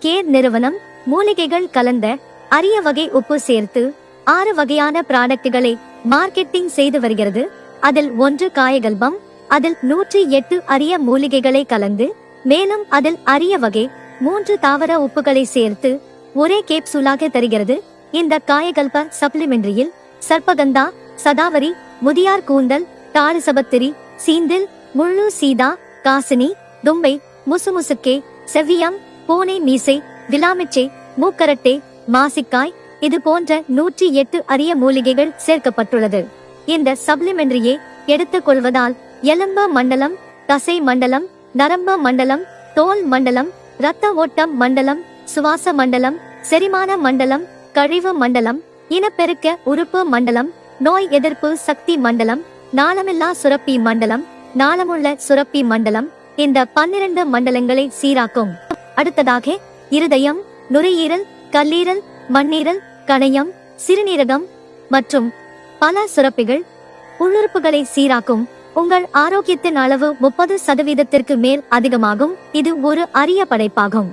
Care நிறுவனம் மூலிகைகள் கலந்த அரிய வகை உப்பு சேர்த்து 6 வகையான ப்ராடக்டுகளை மார்க்கெட்டிங் செய்து வருகிறது. அதில் 1 காயகல்பம், அதில் 108 அரிய மூலிகைகளை கலந்து மேலும் அதில் அரிய வகை 3 தாவர உப்புகளை சேர்த்து ஒரே கேப்சூலாக தருகிறது. இந்த காயகல்ப சப்ளிமெண்டரியில் சர்பகந்தா, சதாவரி, முதியார் கூந்தல், தாழசபத்திரி, சீந்தில், முள்ளு சீதா, காசினி, தும்பை, முசுமுசுக்கே, செவ்வியம், பூனை மீசை, விலாமிச்சை, மூக்கரட்டை, மாசிக்காய் இது போன்ற 108 அரிய மூலிகைகள் சேர்க்கப்பட்டுள்ளது. இந்த சப்ளிமெண்டரியை எடுத்துக் கொள்வதால் எலும்பு மண்டலம், தசை மண்டலம், நரம்பு மண்டலம், தோல் மண்டலம், இரத்த ஓட்டம் மண்டலம், சுவாச மண்டலம், செரிமான மண்டலம், கழிவு மண்டலம், இனப்பெருக்க உறுப்பு மண்டலம், நோய் எதிர்ப்பு சக்தி மண்டலம், நாளமில்லா சுரப்பி மண்டலம், நாளமுள்ள சுரப்பி மண்டலம் இந்த 12 மண்டலங்களை சீராக்கும். அடுத்ததாக இருதயம், நுரையீரல், கல்லீரல், மண்ணீரல், கணையம், சிறுநீரகம் மற்றும் பல சுரப்பிகள் உள்ளுறுப்புகளை சீராக்கும். உங்கள் ஆரோக்கியத்தின் அளவு 30% மேல் அதிகமாகும். இது ஒரு அரிய படைப்பாகும்.